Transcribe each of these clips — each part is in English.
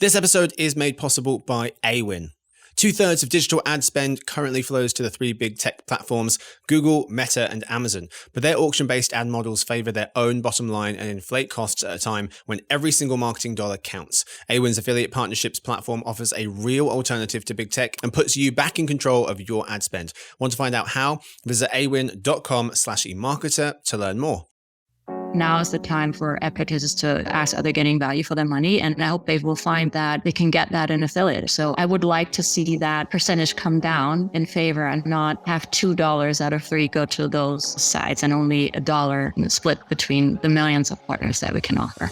This episode is made possible by Awin. 2/3 of digital ad spend currently flows to the three big tech platforms, Google, Meta, and Amazon. But their auction-based ad models favor their own bottom line and inflate costs at a time when every single marketing dollar counts. Awin's affiliate partnerships platform offers a real alternative to big tech and puts you back in control of your ad spend. Want to find out how? Visit awin.com/emarketer to learn more. Now is the time for advertisers to ask, are they getting value for their money? And I hope they will find that they can get that in affiliate. So I would like to see that percentage come down in favor and not have $2 out of 3 go to those sites and only $1 split between the millions of partners that we can offer.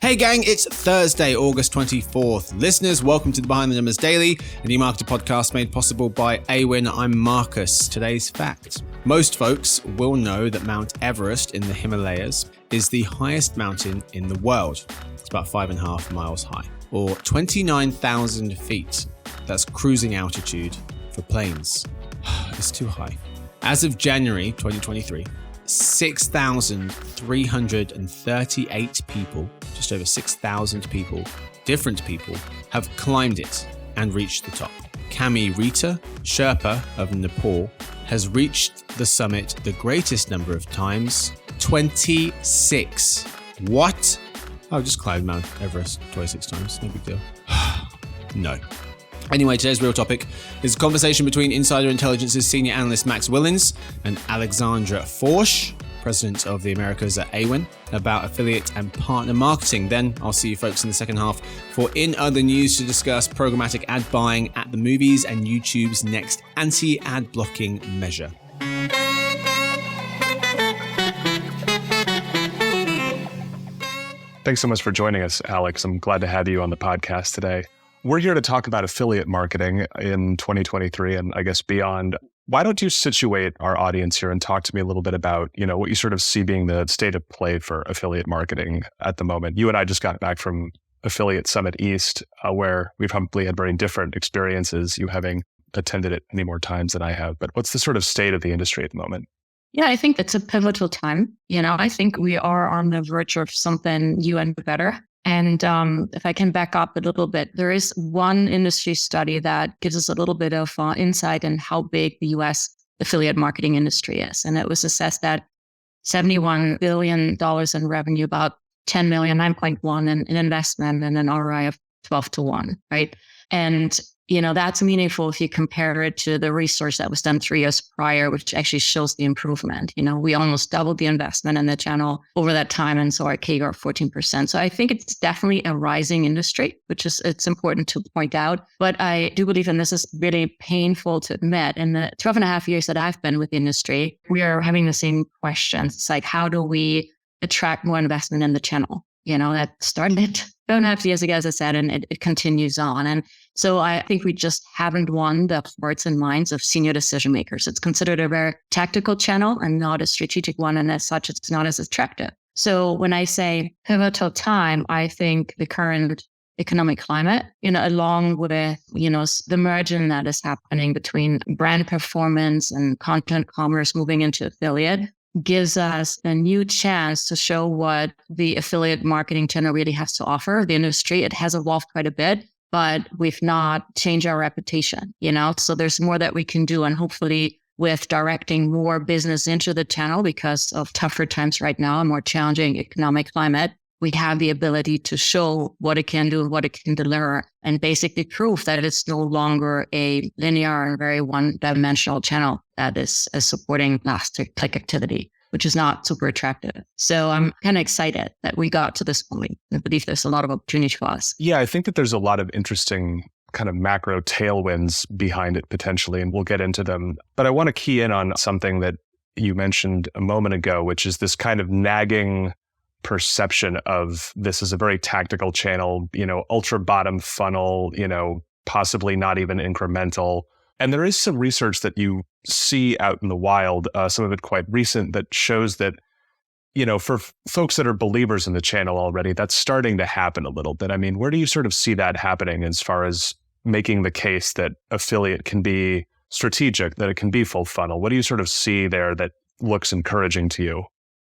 Hey gang, it's Thursday, August 24th. Listeners, welcome to the Behind the Numbers Daily, a new marketer podcast made possible by Awin. I'm Marcus. Today's fact. Most folks will know that Mount Everest in the Himalayas is the highest mountain in the world. It's about 5.5 miles high, or 29,000 feet. That's cruising altitude for planes. It's too high. As of January 2023, 6,338 people, just over 6,000 people, different people, have climbed it and reached the top. Kami Rita, Sherpa of Nepal, has reached the summit the greatest number of times, 26. What? I've just climbed Mount Everest 26 times, no big deal. No. Anyway, today's real topic is a conversation between Insider Intelligence's senior analyst Max Willens and Alexandra Forsch, president of the Americas at Awin, about affiliate and partner marketing. Then I'll see you folks in the second half for In Other News to discuss programmatic ad buying at the movies and YouTube's next anti-ad blocking measure. Thanks so much for joining us, Alex. I'm glad to have you on the podcast today. We're here to talk about affiliate marketing in 2023 and I guess beyond. Why don't you situate our audience here and talk to me a little bit about, what you sort of see being the state of play for affiliate marketing at the moment? You and I just got back from Affiliate Summit East, where we probably had very different experiences, you having attended it many more times than I have. But what's the sort of state of the industry at the moment? Yeah, I think it's a pivotal time. I think we are on the verge of something new and better. And if I can back up a little bit, there is one industry study that gives us a little bit of insight in how big the US affiliate marketing industry is. And it was assessed at $71 billion in revenue, about 10 million, 9.1 in investment, and an ROI of 12-1, right? And that's meaningful if you compare it to the research that was done 3 years prior, which actually shows the improvement. We almost doubled the investment in the channel over that time. And so our CAGR of 14%. So I think it's definitely a rising industry, it's important to point out. But I do believe, and this is really painful to admit, in the 12.5 years that I've been with the industry, we are having the same questions. It's like, how do we attract more investment in the channel? That started 2.5 years ago, as I said, and it continues on. And so I think we just haven't won the hearts and minds of senior decision makers. It's considered a very tactical channel and not a strategic one. And as such, it's not as attractive. So when I say pivotal time, I think the current economic climate, along with, the merging that is happening between brand performance and content commerce moving into affiliate, gives us a new chance to show what the affiliate marketing channel really has to offer. The industry, it has evolved quite a bit, but we've not changed our reputation, so there's more that we can do. And hopefully with directing more business into the channel because of tougher times right now, a more challenging economic climate, we have the ability to show what it can do, what it can deliver, and basically prove that it's no longer a linear and very one-dimensional channel that is supporting last click activity, which is not super attractive. So I'm kind of excited that we got to this point. I believe there's a lot of opportunity for us. Yeah, I think that there's a lot of interesting kind of macro tailwinds behind it potentially, and we'll get into them. But I want to key in on something that you mentioned a moment ago, which is this kind of nagging perception of this is a very tactical channel, ultra bottom funnel, possibly not even incremental. And there is some research that you see out in the wild, some of it quite recent, that shows that, for folks that are believers in the channel already, that's starting to happen a little bit. I mean, where do you sort of see that happening as far as making the case that affiliate can be strategic, that it can be full funnel? What do you sort of see there that looks encouraging to you?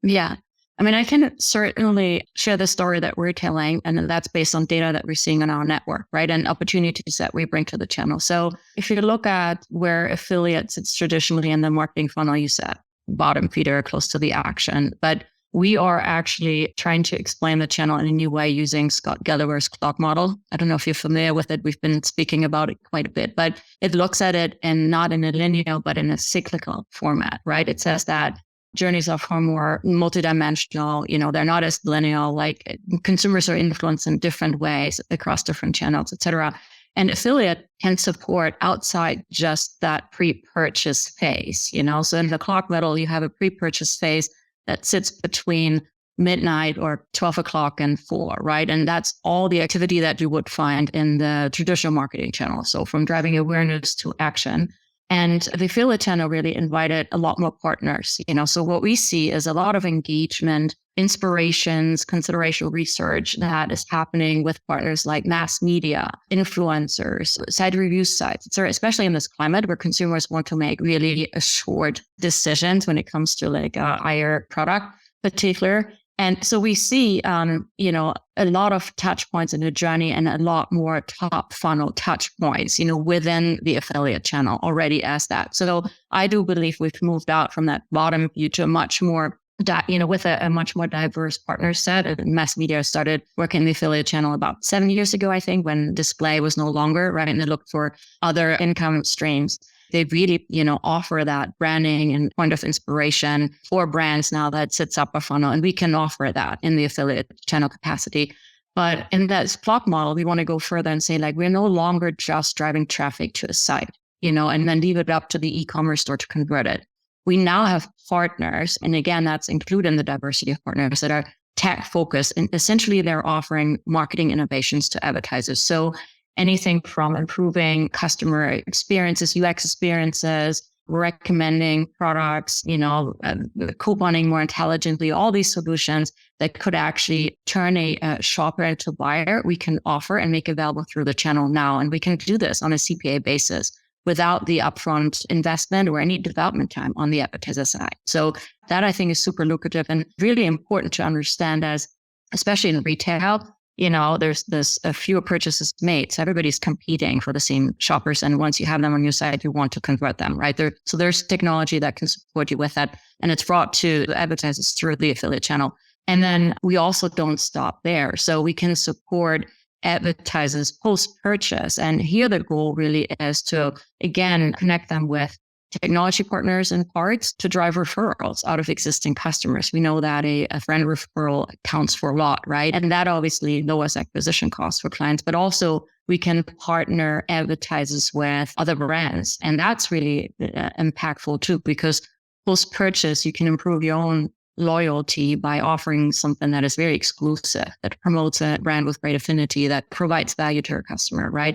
Yeah. I mean, I can certainly share the story that we're telling, and that's based on data that we're seeing on our network, right? And opportunities that we bring to the channel. So if you look at where affiliates sits traditionally in the marketing funnel, you said bottom feeder, close to the action. But we are actually trying to explain the channel in a new way using Scott Galloway's clock model. I don't know if you're familiar with it. We've been speaking about it quite a bit, but it looks at it and not in a linear, but in a cyclical format, right? It says that journeys are far more multidimensional. They're not as linear, like consumers are influenced in different ways across different channels, et cetera. And affiliate can support outside just that pre-purchase phase, So in the clock model, you have a pre-purchase phase that sits between midnight or 12 o'clock and 4, right? And that's all the activity that you would find in the traditional marketing channel. So from driving awareness to action. And the affiliate channel really invited a lot more partners, So what we see is a lot of engagement, inspirations, consideration research that is happening with partners like mass media, influencers, site review sites, etc., especially in this climate where consumers want to make really short decisions when it comes to like a higher product particular. And so we see, a lot of touch points in the journey and a lot more top funnel touch points, within the affiliate channel already as that. So I do believe we've moved out from that bottom view to a much more, with a much more diverse partner set. And mass media started working in the affiliate channel about 7 years ago, I think, when display was no longer, right? And they looked for other income streams. They really, offer that branding and point of inspiration for brands now that sits up a funnel. And we can offer that in the affiliate channel capacity. But in that clock model, we want to go further and say, like, we're no longer just driving traffic to a site, and then leave it up to the e-commerce store to convert it. We now have partners. And again, that's included in the diversity of partners that are tech focused. And essentially, they're offering marketing innovations to advertisers. So anything from improving customer experiences, UX experiences, recommending products, couponing more intelligently, all these solutions that could actually turn a shopper into a buyer, we can offer and make available through the channel now. And we can do this on a CPA basis without the upfront investment or any development time on the advertiser side. So that I think is super lucrative and really important to understand as, especially in retail, there's a fewer purchases made. So everybody's competing for the same shoppers. And once you have them on your site, you want to convert them, right? So there's technology that can support you with that. And it's brought to the advertisers through the affiliate channel. And then we also don't stop there. So we can support advertisers post-purchase. And here the goal really is to, again, connect them with technology partners and parts to drive referrals out of existing customers. We know that a friend referral counts for a lot, right? And that obviously lowers acquisition costs for clients, but also we can partner advertisers with other brands. And that's really impactful too, because post-purchase, you can improve your own loyalty by offering something that is very exclusive, that promotes a brand with great affinity, that provides value to our customer, right?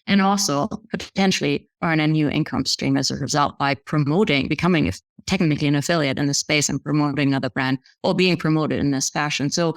And also potentially earn a new income stream as a result by becoming technically an affiliate in the space and promoting another brand or being promoted in this fashion. So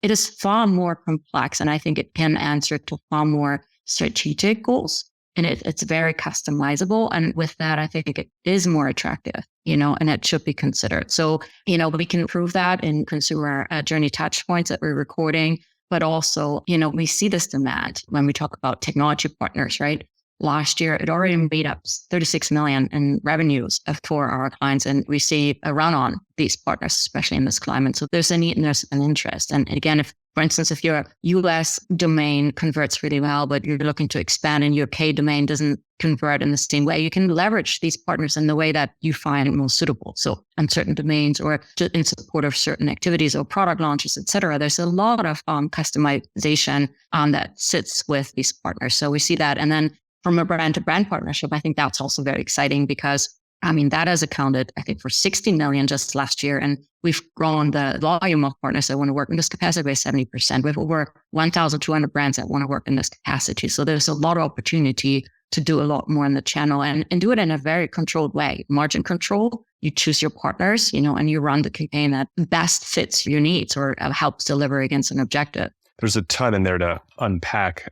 it is far more complex, and I think it can answer to far more strategic goals. And it's very customizable. And with that, I think it is more attractive, and it should be considered. So, we can prove that in consumer journey touch points that we're recording, but also, we see this demand when we talk about technology partners, right? Last year, it already made up 36 million in revenues for our clients. And we see a run on these partners, especially in this climate. So there's a need and there's an interest. And again, for instance, if your US domain converts really well, but you're looking to expand and your UK domain doesn't convert in the same way, you can leverage these partners in the way that you find most suitable. So on certain domains or in support of certain activities or product launches, et cetera, there's a lot of customization that sits with these partners. So we see that. And then from a brand to brand partnership, I think that's also very exciting because that has accounted, I think, for 60 million just last year. And we've grown the volume of partners that want to work in this capacity by 70%. We have over 1,200 brands that want to work in this capacity. So there's a lot of opportunity to do a lot more in the channel and do it in a very controlled way. Margin control, you choose your partners, and you run the campaign that best fits your needs or helps deliver against an objective. There's a ton in there to unpack.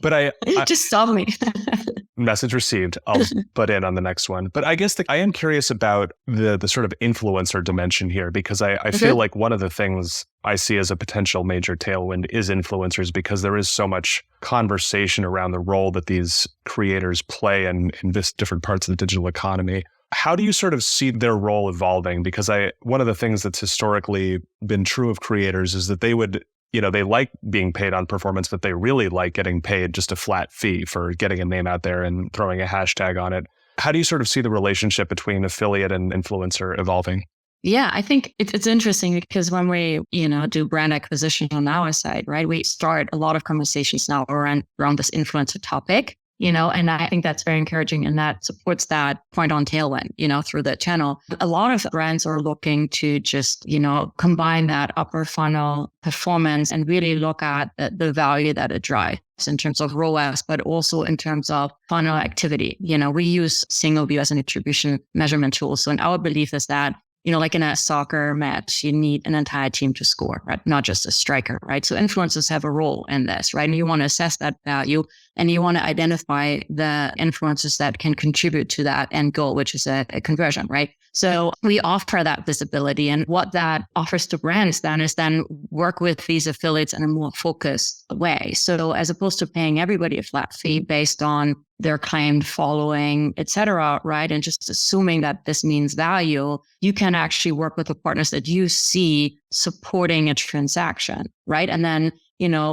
But I just stop me. Message received. I'll butt in on the next one. But I guess I am curious about the sort of influencer dimension here, because I feel like one of the things I see as a potential major tailwind is influencers, because there is so much conversation around the role that these creators play in this different parts of the digital economy. How do you sort of see their role evolving? Because one of the things that's historically been true of creators is that they would, they like being paid on performance, but they really like getting paid just a flat fee for getting a name out there and throwing a hashtag on it. How do you sort of see the relationship between affiliate and influencer evolving? Yeah, I think it's interesting because when we, do brand acquisition on our side, right, we start a lot of conversations now around this influencer topic, and I think that's very encouraging, and that supports that point on tailwind, through the channel. A lot of brands are looking to just, combine that upper funnel performance and really look at the value that it drives in terms of ROAS, but also in terms of funnel activity. We use single view as an attribution measurement tool. So in our belief is that, like in a soccer match, you need an entire team to score, right? Not just a striker, right? So influencers have a role in this, right? And you want to assess that value and you want to identify the influencers that can contribute to that end goal, which is a conversion, right? So we offer that visibility, and what that offers to brands then is work with these affiliates in a more focused way. So as opposed to paying everybody a flat fee based on their claimed following, et cetera, right? And just assuming that this means value, you can actually work with the partners that you see supporting a transaction, right? And then,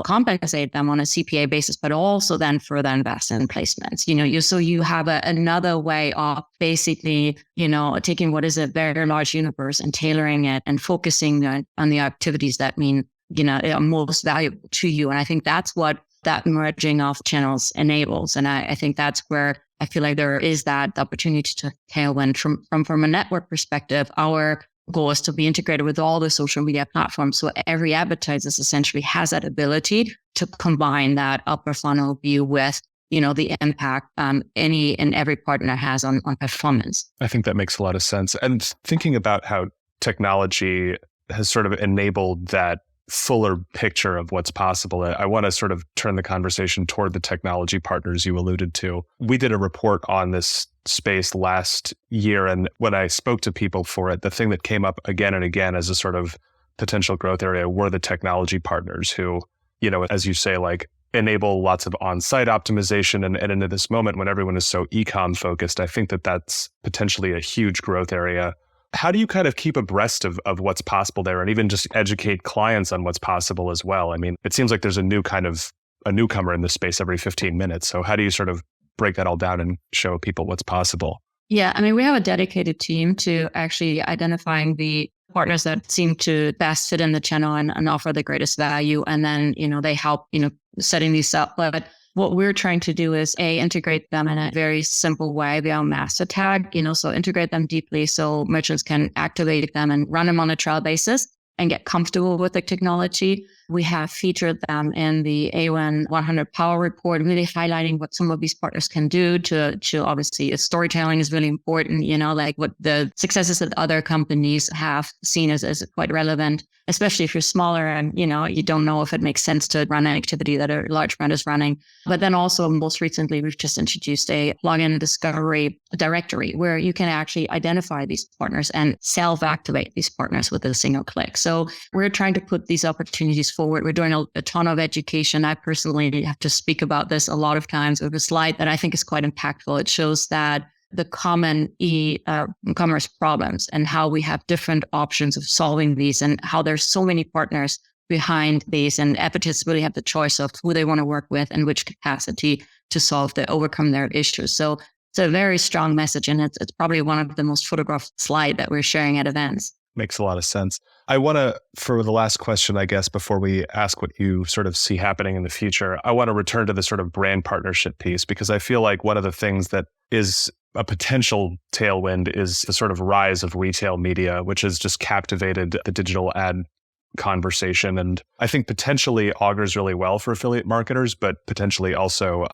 compensate them on a CPA basis, but also then further invest in placements. So you have another way of basically, taking what is a very large universe and tailoring it and focusing on the activities that mean, are most valuable to you. And I think that's what that merging of channels enables. And I think that's where I feel like there is that opportunity to tailwind from a network perspective. Our goal is to be integrated with all the social media platforms. So every advertiser essentially has that ability to combine that upper funnel view with, the impact any and every partner has on performance. I think that makes a lot of sense. And thinking about how technology has sort of enabled that fuller picture of what's possible, I want to sort of turn the conversation toward the technology partners you alluded to. We did a report on this space last year, and when I spoke to people for it, the thing that came up again and again as a sort of potential growth area were the technology partners who, as you say, like enable lots of on-site optimization. And in this moment when everyone is so e-com focused, I think that that's potentially a huge growth area. How do you kind of keep abreast of what's possible there, and even just educate clients on what's possible as well? I mean, it seems like there's a newcomer in this space every 15 minutes. So how do you sort of break that all down and show people what's possible? Yeah, I mean, we have a dedicated team to actually identifying the partners that seem to best fit in the channel and offer the greatest value. And then, they help, setting these up. But what we're trying to do is integrate them in a very simple way via master tag, so integrate them deeply so merchants can activate them and run them on a trial basis and get comfortable with the technology. We have featured them in the AWN 100 Power Report, really highlighting what some of these partners can do to obviously storytelling is really important, like what the successes that other companies have seen as quite relevant, especially if you're smaller and, you don't know if it makes sense to run an activity that a large brand is running. But then also most recently, we've just introduced a plugin discovery directory where you can actually identify these partners and self-activate these partners with a single click. So we're trying to put these opportunities forward. We're doing a ton of education. I personally have to speak about this a lot of times with a slide that I think is quite impactful. It shows that the common e-commerce problems and how we have different options of solving these and how there's so many partners behind these, and advocates really have the choice of who they want to work with and which capacity to overcome their issues. So it's a very strong message, and it's probably one of the most photographed slide that we're sharing at events. Makes a lot of sense. I want to, for the last question, I guess, before we ask what you sort of see happening in the future, I want to return to the sort of brand partnership piece, because I feel like one of the things that is a potential tailwind is the sort of rise of retail media, which has just captivated the digital ad conversation. And I think potentially augurs really well for affiliate marketers, but potentially also,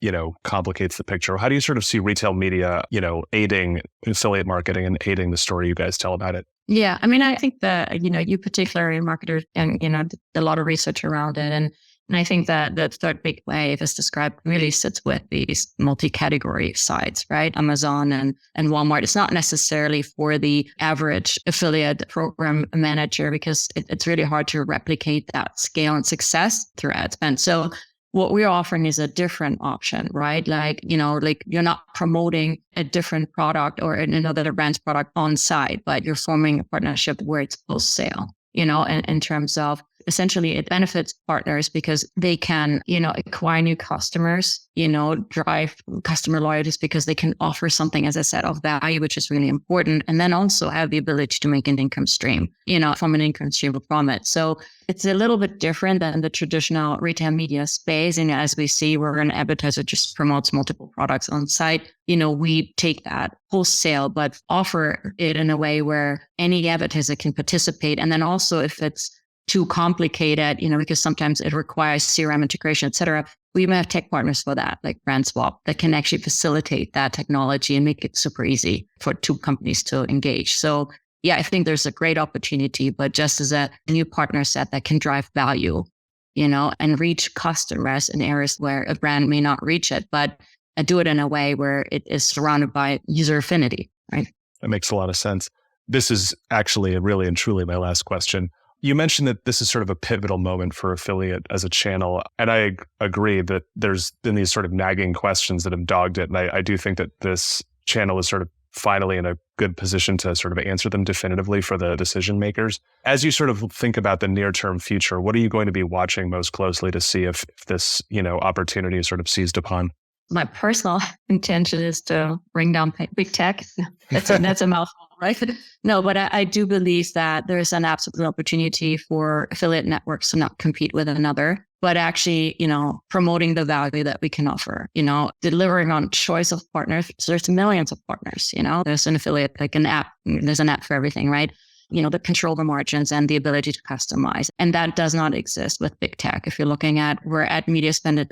complicates the picture. How do you sort of see retail media, aiding affiliate marketing and aiding the story you guys tell about it? Yeah, I mean, I think that, you particularly marketers and, did a lot of research around it. And, And I think that the third big wave, as described, really sits with these multi-category sites, right? Amazon and Walmart. It's not necessarily for the average affiliate program manager because it's really hard to replicate that scale and success through ad spend. So what we're offering is a different option, right? Like you're not promoting a different product or another brand's product on site, but you're forming a partnership where it's post sale, in terms of essentially it benefits partners because they can, acquire new customers, drive customer loyalties because they can offer something, as I said, of value, which is really important. And then also have the ability to make an income stream, from an income stream from it. So it's a little bit different than the traditional retail media space. And as we see, where an advertiser just promotes multiple products on site, we take that wholesale, but offer it in a way where any advertiser can participate. And then also if it's too complicated, because sometimes it requires CRM integration, et cetera, we may have tech partners for that, like BrandSwap, that can actually facilitate that technology and make it super easy for two companies to engage. So yeah, I think there's a great opportunity, but just as a new partner set that can drive value, and reach customers in areas where a brand may not reach it, but do it in a way where it is surrounded by user affinity, right? That makes a lot of sense. This is actually really and truly my last question. You mentioned that this is sort of a pivotal moment for affiliate as a channel. And I agree that there's been these sort of nagging questions that have dogged it. And I do think that this channel is sort of finally in a good position to sort of answer them definitively for the decision makers. As you sort of think about the near-term future, what are you going to be watching most closely to see if this, opportunity is sort of seized upon? My personal intention is to bring down big tech. That's a mouthful, right? No, but I do believe that there is an absolute opportunity for affiliate networks to not compete with another, but actually, promoting the value that we can offer, delivering on choice of partners. So there's millions of partners, there's an affiliate, like an app, there's an app for everything, right? The control the margins and the ability to customize. And that does not exist with big tech. If you're looking at where ad media spend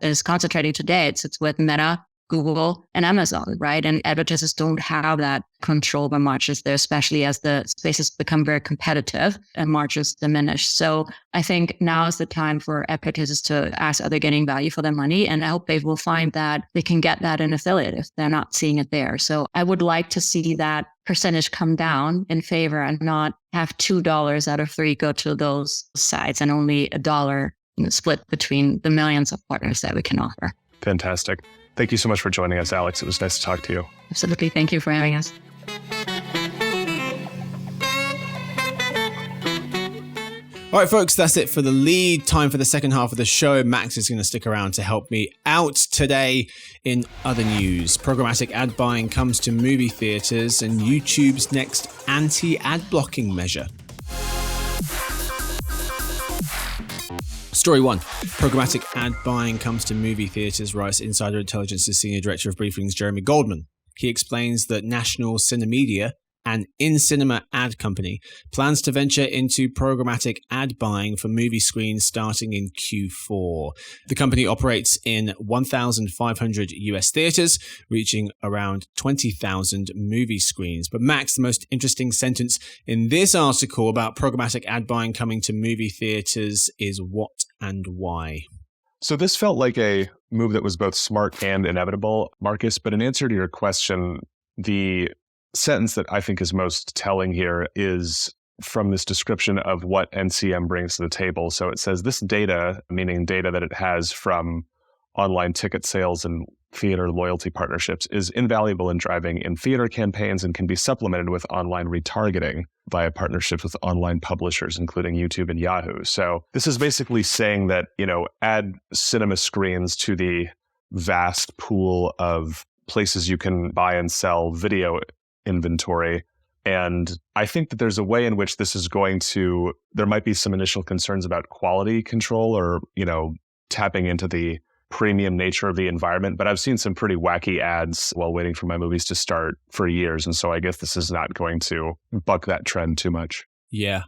is concentrating today, it's with Meta, Google, and Amazon, right? And advertisers don't have that control over margins there, especially as the spaces become very competitive and margins diminish. So I think now is the time for advertisers to ask, are they getting value for their money? And I hope they will find that they can get that in affiliate if they're not seeing it there. So I would like to see that percentage come down in favor and not have $2 out of 3 go to those sites and only $1 split between the millions of partners that we can offer. Fantastic. Thank you so much for joining us, Alex. It was nice to talk to you. Absolutely. Thank you for having us. All right, folks, that's it for the lead. Time for the second half of the show. Max is going to stick around to help me out today. In other news, programmatic ad buying comes to movie theaters and YouTube's next anti-ad blocking measure. Story 1. Programmatic ad buying comes to movie theaters, writes Insider Intelligence's Senior Director of Briefings, Jeremy Goldman. He explains that National Cinemedia, an in-cinema ad company, plans to venture into programmatic ad buying for movie screens starting in Q4. The company operates in 1,500 US theaters, reaching around 20,000 movie screens. But Max, the most interesting sentence in this article about programmatic ad buying coming to movie theaters is what and why. So this felt like a move that was both smart and inevitable, Marcus. But in answer to your question, the sentence that I think is most telling here is from this description of what NCM brings to the table. So it says this data, meaning data that it has from online ticket sales and theater loyalty partnerships, is invaluable in driving in theater campaigns and can be supplemented with online retargeting via partnerships with online publishers, including YouTube and Yahoo. So this is basically saying that, add cinema screens to the vast pool of places you can buy and sell video inventory. And I think that there's a way in which this is there might be some initial concerns about quality control or, tapping into the premium nature of the environment. But I've seen some pretty wacky ads while waiting for my movies to start for years. And so I guess this is not going to buck that trend too much. Yeah,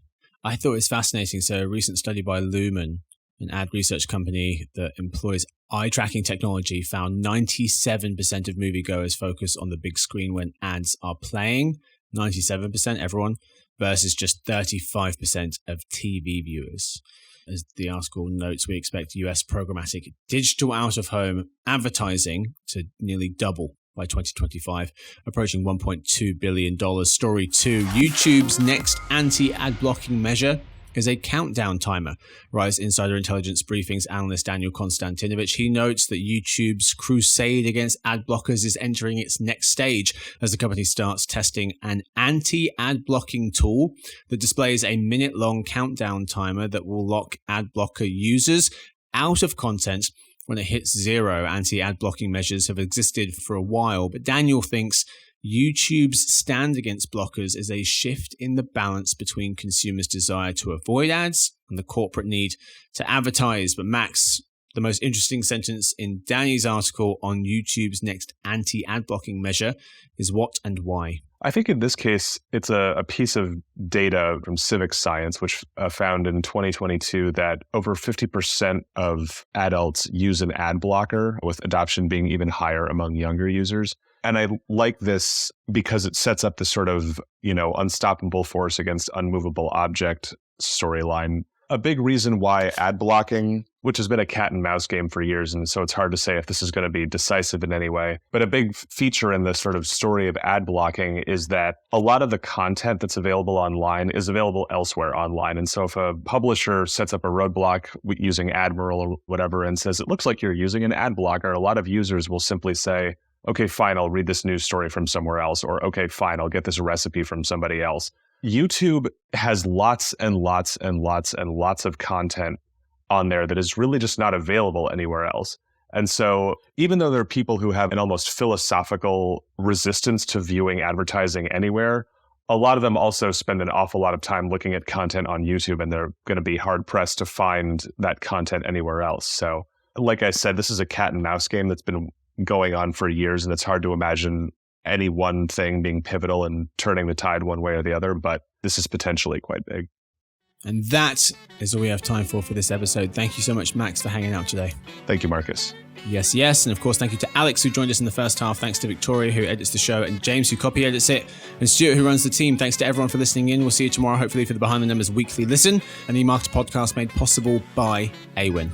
I thought it was fascinating. So a recent study by Lumen, an ad research company that employs eye tracking technology, found 97% of moviegoers focus on the big screen when ads are playing. 97%, everyone, versus just 35% of TV viewers. As the article notes, we expect US programmatic digital out-of-home advertising to nearly double by 2025, approaching $1.2 billion. Story 2, YouTube's next anti-ad blocking measure is a countdown timer, writes Insider Intelligence Briefing's analyst Daniel Konstantinovich. He notes that YouTube's crusade against ad blockers is entering its next stage as the company starts testing an anti-ad blocking tool that displays a minute-long countdown timer that will lock ad blocker users out of content when it hits zero. Anti-ad blocking measures have existed for a while, but Daniel thinks YouTube's stand against blockers is a shift in the balance between consumers' desire to avoid ads and the corporate need to advertise. But Max, the most interesting sentence in Danny's article on YouTube's next anti-ad blocking measure is what and why. I think in this case, it's a piece of data from Civic Science, which found in 2022 that over 50% of adults use an ad blocker, with adoption being even higher among younger users. And I like this because it sets up this sort of, unstoppable force against unmovable object storyline. A big reason why ad blocking, which has been a cat and mouse game for years, and so it's hard to say if this is going to be decisive in any way, but a big feature in this sort of story of ad blocking is that a lot of the content that's available online is available elsewhere online. And so if a publisher sets up a roadblock using Admiral or whatever and says, it looks like you're using an ad blocker, a lot of users will simply say, okay, fine, I'll read this news story from somewhere else, or okay, fine, I'll get this recipe from somebody else. YouTube has lots and lots and lots and lots of content on there that is really just not available anywhere else. And so even though there are people who have an almost philosophical resistance to viewing advertising anywhere, a lot of them also spend an awful lot of time looking at content on YouTube, and they're going to be hard pressed to find that content anywhere else. So like I said, this is a cat and mouse game that's been going on for years, and it's hard to imagine any one thing being pivotal and turning the tide one way or the other, but this is potentially quite big. And that is all we have time for this episode. Thank you so much, Max, for hanging out today. Thank you, Marcus. Yes. And of course, thank you to Alex, who joined us in the first half. Thanks to Victoria, who edits the show, and James, who copy edits it, and Stuart, who runs the team. Thanks to everyone for listening in. We'll see you tomorrow, hopefully, for the Behind the Numbers Weekly Listen, an e-marketer podcast made possible by Awin.